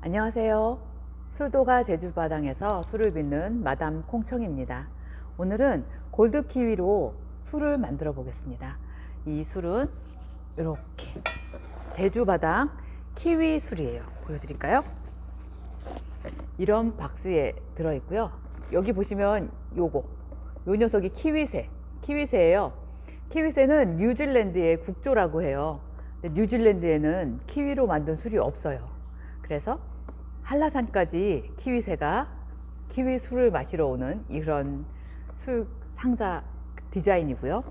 안녕하세요. 술도가 제주바당에서 술을 빚는 마담 콩청입니다. 오늘은 골드 키위로 술을 만들어 보겠습니다. 이 술은 이렇게 제주바당 키위 술이에요. 보여드릴까요? 이런 박스에 들어있고요. 여기 보시면 요 녀석이 키위새예요. 키위새는 뉴질랜드의 국조라고 해요. 근데 뉴질랜드에는 키위로 만든 술이 없어요. 그래서 한라산까지 키위새가 키위 술을 마시러 오는 이런 술 상자 디자인이고요.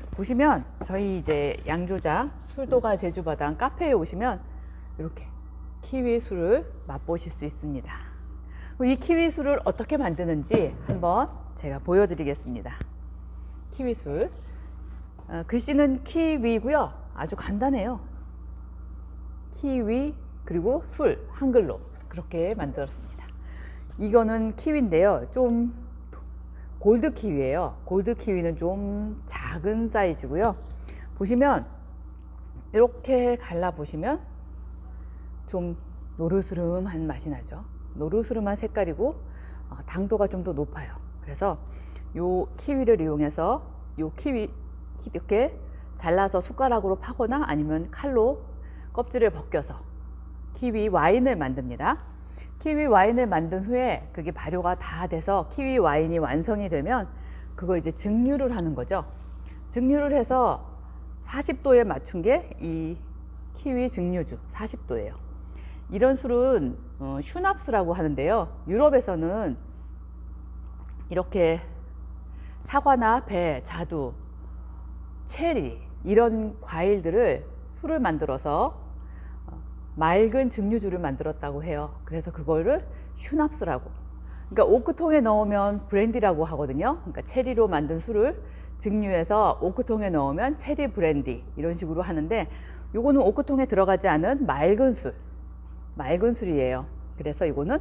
보시면 저희 이제 양조장 술도가 제주바당 카페에 오시면 이렇게 키위 술을 맛보실 수 있습니다. 이 키위 술을 어떻게 만드는지 한번 제가 보여드리겠습니다. 키위 술. 글씨는 키위고요. 아주 간단해요. 키위 그리고 술 한글로 그렇게 만들었습니다. 이거는 키위인데요. 좀 골드 키위예요. 골드 키위는 좀 작은 사이즈고요. 보시면 이렇게 갈라 보시면 좀 노르스름한 맛이 나죠. 노르스름한 색깔이고 당도가 좀 더 높아요. 그래서 요 키위를 이용해서 요 키위 이렇게 잘라서 숟가락으로 파거나 아니면 칼로 껍질을 벗겨서 키위 와인을 만듭니다. 키위 와인을 만든 후에 그게 발효가 다 돼서 키위 와인이 완성이 되면 그걸 이제 증류를 하는 거죠. 증류를 해서 40도에 맞춘 게 이 키위 증류주 40도예요. 이런 술은 슈납스라고 하는데요. 유럽에서는 이렇게 사과나 배, 자두, 체리 이런 과일들을 술을 만들어서 맑은 증류주를 만들었다고 해요. 그래서 그거를 슈납스라고. 그러니까 오크통에 넣으면 브랜디라고 하거든요. 그러니까 체리로 만든 술을 증류해서 오크통에 넣으면 체리 브랜디 이런 식으로 하는데 요거는 오크통에 들어가지 않은 맑은 술이에요. 그래서 이거는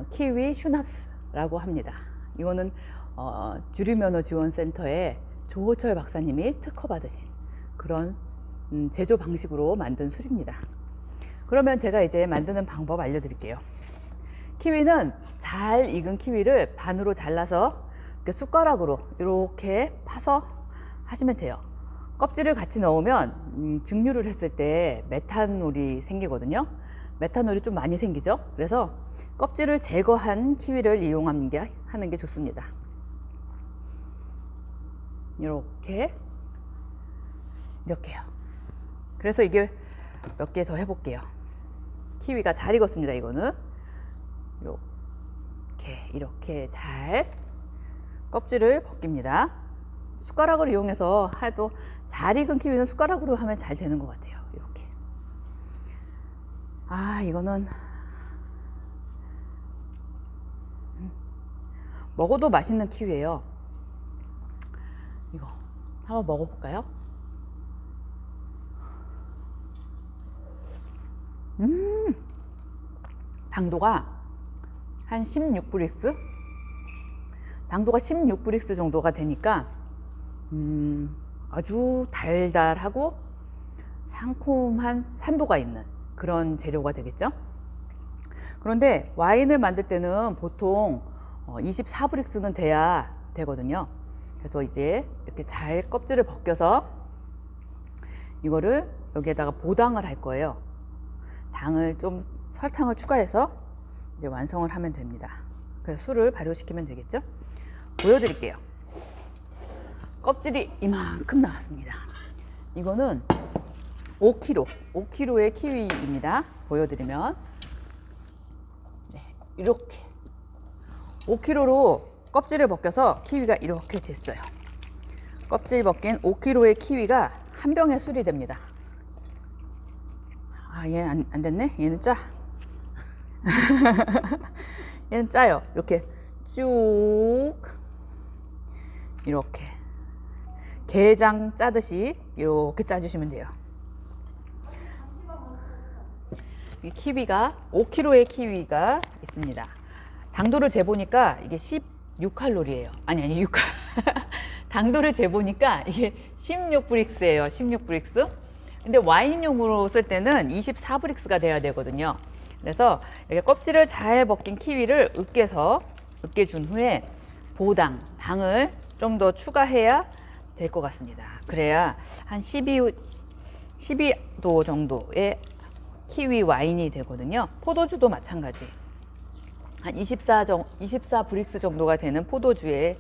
키위 슈납스라고 합니다. 이거는 주류면허지원센터에 조호철 박사님이 특허 받으신 그런 제조 방식으로 만든 술입니다. 그러면 제가 이제 만드는 방법 알려드릴게요. 키위는 잘 익은 키위를 반으로 잘라서 이렇게 숟가락으로 이렇게 파서 하시면 돼요. 껍질을 같이 넣으면 증류를 했을 때 메탄올이 생기거든요. 메탄올이 좀 많이 생기죠. 그래서 껍질을 제거한 키위를 이용하는 게 좋습니다. 이렇게요. 그래서 이게 몇 개 더 해볼게요. 키위가 잘 익었습니다. 이거는 이렇게 잘 껍질을 벗깁니다. 숟가락을 이용해서 해도 잘 익은 키위는 숟가락으로 하면 잘 되는 것 같아요. 이렇게. 이거는 먹어도 맛있는 키위예요. 이거 한번 먹어볼까요? 당도가 한 16브릭스? 당도가 16브릭스 정도가 되니까 아주 달달하고 상콤한 산도가 있는 그런 재료가 되겠죠. 그런데 와인을 만들 때는 보통 24브릭스는 돼야 되거든요. 그래서 이제 이렇게 잘 껍질을 벗겨서 이거를 여기에다가 보당을 할 거예요. 설탕을 추가해서 이제 완성을 하면 됩니다. 그래서 술을 발효시키면 되겠죠. 보여드릴게요. 껍질이 이만큼 나왔습니다. 이거는 5kg의 키위입니다. 보여드리면 이렇게 5kg로 kop질을 벗겨서 키위가 이렇게 됐어요. 껍질 벗긴 5kg의 키위가 한 병의 술이 됩니다. 얘는 안 됐네. 얘는 짜. 얘는 짜요. 이렇게 쭉 이렇게 게장 짜듯이 이렇게 짜주시면 돼요. 이 키위가 5kg의 키위가 있습니다. 당도를 재보니까 이게 16칼로리예요. 아니 6 당도를 재보니까 이게 16브릭스예요. 16브릭스. 근데 와인용으로 쓸 때는 24브릭스가 돼야 되거든요. 그래서 이렇게 껍질을 잘 벗긴 키위를 으깨준 후에 보당, 당을 좀 더 추가해야 될 것 같습니다. 그래야 한 12도 정도의 키위 와인이 되거든요. 포도주도 마찬가지. 한 24 브릭스 정도가 되는 포도주를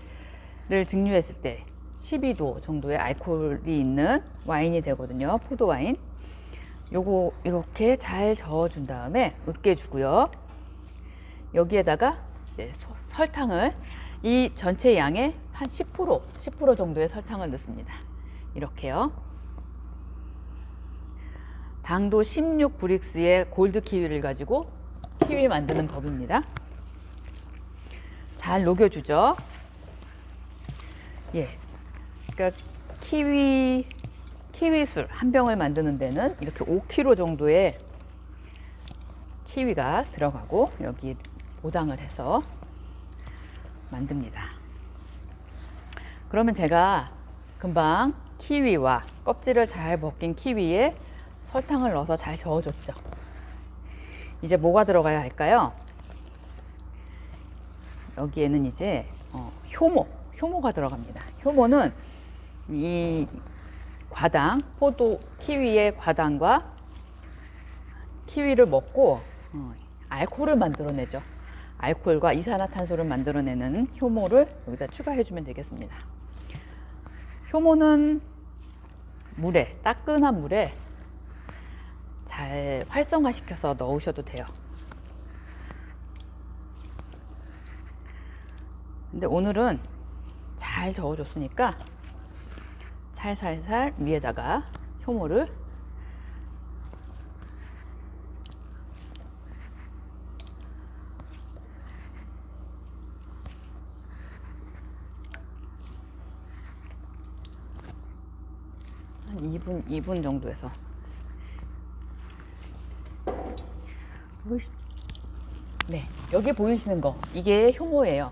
증류했을 때 12도 정도의 알코올이 있는 와인이 되거든요. 포도 와인. 요거 이렇게 잘 저어준 다음에 으깨주고요. 여기에다가 이제 설탕을 이 전체 양의 한 10% 정도의 설탕을 넣습니다. 이렇게요. 당도 16 브릭스의 골드 키위를 가지고 키위 만드는 법입니다. 잘 녹여주죠. 예. 그러니까 키위술 한 병을 만드는 데는 이렇게 5kg 정도의 키위가 들어가고 여기 보당을 해서 만듭니다. 그러면 제가 금방 키위와 껍질을 잘 벗긴 키위에 설탕을 넣어서 잘 저어줬죠. 이제 뭐가 들어가야 할까요? 여기에는 이제 효모가 들어갑니다. 효모는 이 과당, 키위의 과당과 키위를 먹고 알코올을 만들어내죠. 알코올과 이산화탄소를 만들어내는 효모를 여기다 추가해주면 되겠습니다. 효모는 따끈한 물에 잘 활성화시켜서 넣으셔도 돼요. 근데 오늘은 잘 저어줬으니까 살살살 위에다가 효모를 한 2분 정도에서 네, 여기 보이시는 거 이게 효모예요.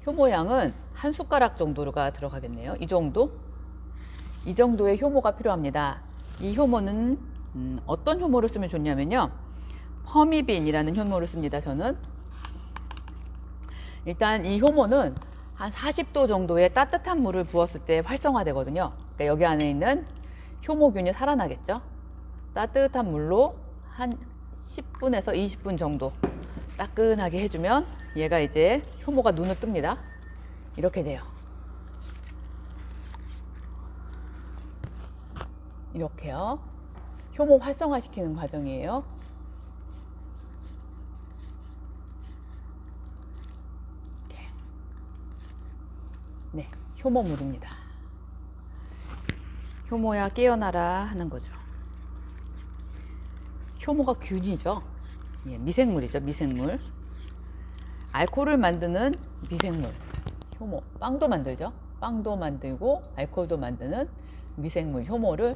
효모 양은 한 숟가락 정도가 들어가겠네요. 이 정도의 효모가 필요합니다. 이 효모는 어떤 효모를 쓰면 좋냐면요, 퍼미빈이라는 효모를 씁니다. 저는 일단 이 효모는 한 40도 정도의 따뜻한 물을 부었을 때 활성화되거든요. 그러니까 여기 안에 있는 효모균이 살아나겠죠. 따뜻한 물로 한 10분에서 20분 정도 따끈하게 해주면 얘가 이제 효모가 눈을 뜹니다. 이렇게 돼요. 이렇게요. 효모 활성화시키는 과정이에요. 이렇게. 네, 효모물입니다. 효모야 깨어나라 하는 거죠. 효모가 균이죠. 예, 미생물이죠. 미생물. 알코올을 만드는 미생물. 효모. 빵도 만들죠. 빵도 만들고 알코올도 만드는 미생물 효모를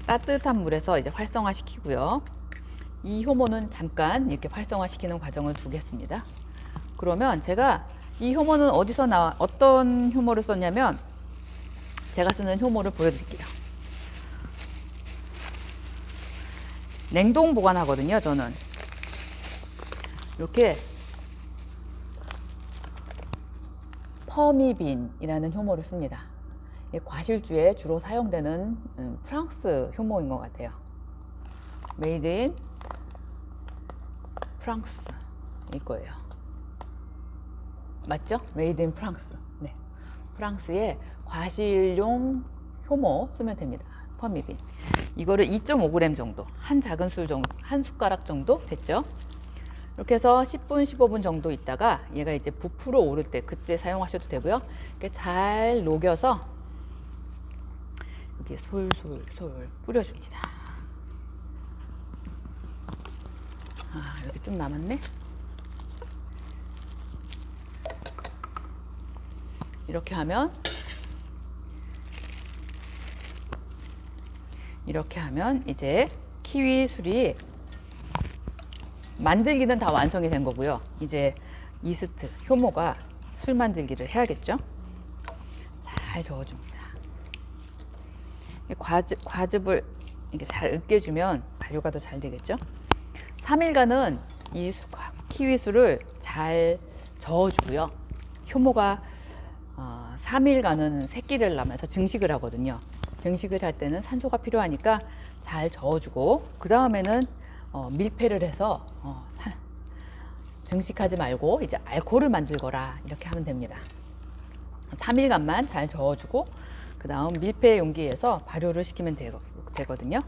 따뜻한 물에서 이제 활성화시키고요. 이 효모는 잠깐 이렇게 활성화시키는 과정을 두겠습니다. 그러면 제가 이 효모는 어떤 효모를 썼냐면 제가 쓰는 효모를 보여드릴게요. 냉동 보관하거든요. 저는 이렇게 퍼미빈이라는 효모를 씁니다. 과실주에 주로 사용되는 프랑스 효모인 것 같아요. 메이드 인 프랑스일 거예요. 맞죠? 메이드 인 프랑스. 네. 프랑스의 과실용 효모 쓰면 됩니다. 퍼미빈. 이거를 2.5g 정도, 한 작은 술 정도, 한 숟가락 정도 됐죠? 이렇게 해서 10분, 15분 정도 있다가 얘가 이제 부풀어 오를 때 그때 사용하셔도 되고요. 이렇게 잘 녹여서 여기 솔솔솔 뿌려줍니다. 아, 여기 좀 남았네. 이렇게 하면 이제 키위 술이 만들기는 다 완성이 된 거고요. 이제 이스트, 효모가 술 만들기를 해야겠죠. 잘 저어줍니다. 과즙을 이렇게 잘 으깨주면 발효가 더 잘 되겠죠. 3일간은 이 키위술을 잘 저어주고요. 효모가 3일간은 새끼를 낳으면서 증식을 하거든요. 증식을 할 때는 산소가 필요하니까 잘 저어주고, 그 다음에는 밀폐를 해서 증식하지 말고 이제 알코올을 만들거라, 이렇게 하면 됩니다. 3일간만 잘 저어주고 그 다음 밀폐 용기에서 발효를 시키면 되거든요.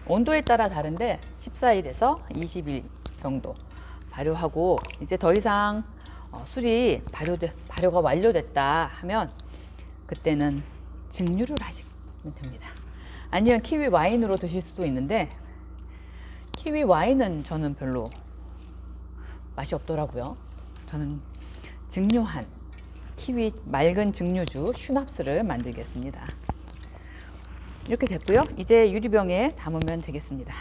온도에 따라 다른데 14일에서 20일 정도 발효하고, 이제 더 이상 술이 발효가 완료됐다 하면 그때는 증류를 하시면 됩니다. 아니면 키위 와인으로 드실 수도 있는데, 키위 와인은 저는 별로 맛이 없더라고요. 저는 증류한 키위 맑은 증류주 슈납스를 만들겠습니다. 이렇게 됐고요. 이제 유리병에 담으면 되겠습니다.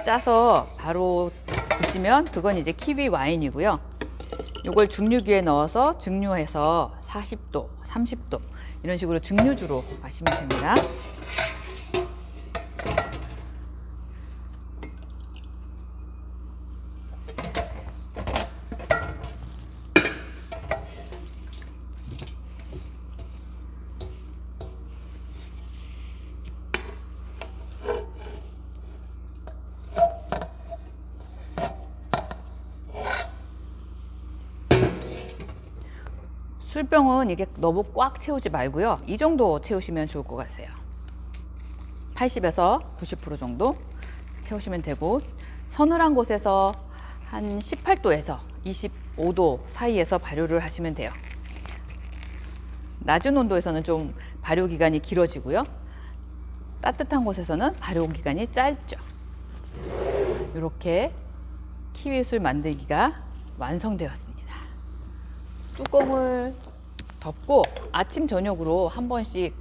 짜서 바로 드시면 그건 이제 키위 와인이고요. 이걸 증류기에 넣어서 증류해서 40도, 30도 이런 식으로 증류주로 마시면 됩니다. 술병은 이게 너무 꽉 채우지 말고요. 이 정도 채우시면 좋을 것 같아요. 80에서 90% 정도 채우시면 되고, 서늘한 곳에서 한 18도에서 25도 사이에서 발효를 하시면 돼요. 낮은 온도에서는 좀 발효 기간이 길어지고요. 따뜻한 곳에서는 발효 기간이 짧죠. 이렇게 키위술 만들기가 완성되었습니다. 뚜껑을 덮고 아침 저녁으로 한 번씩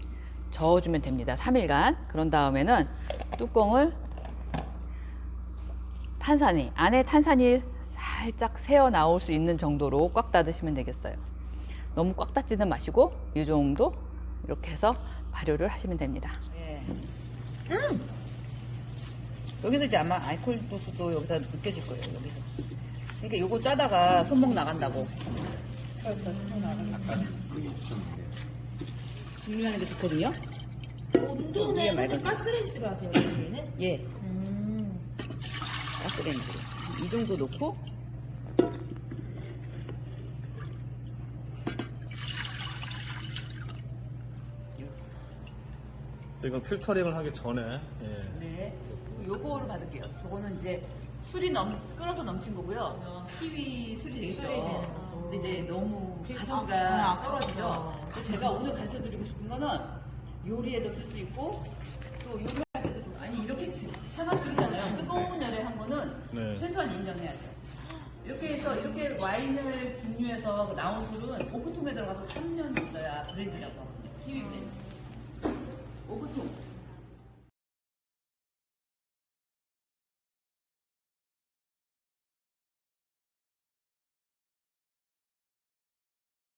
저어주면 됩니다. 3일간. 그런 다음에는 뚜껑을 안에 탄산이 살짝 새어 나올 수 있는 정도로 꽉 닫으시면 되겠어요. 너무 꽉 닫지는 마시고 이 정도 이렇게 해서 발효를 하시면 됩니다. 네. 여기서 이제 아마 알코올 도수도 여기서 느껴질 거예요. 여기서. 그러니까 요거 짜다가 손목 나간다고. 중요한 게 좋거든요. 온도는 가스레인지로 하세요, 여기는? 예. 가스레인지. 이 정도 넣고. 이건 필터링을 하기 전에. 예. 네. 요거를 받을게요. 저거는 이제 술이 끓어서 넘친 거고요. 키위 술이 되겠죠. 근데 이제 너무 가성비가 떨어지죠. 제가 오늘 가르쳐 드리고 싶은 거는 요리에도 쓸 수 있고, 또 요리할 때도 좀, 아니 이렇게 차갑술이잖아요. 뜨거운 열에 한 거는 네. 최소한 1년 해야 돼요. 이렇게 해서 이렇게 와인을 증류해서 나온 술은 오픈통에 들어가서 3년 있어야 브랜드라고 하거든요. 키위 브랜드.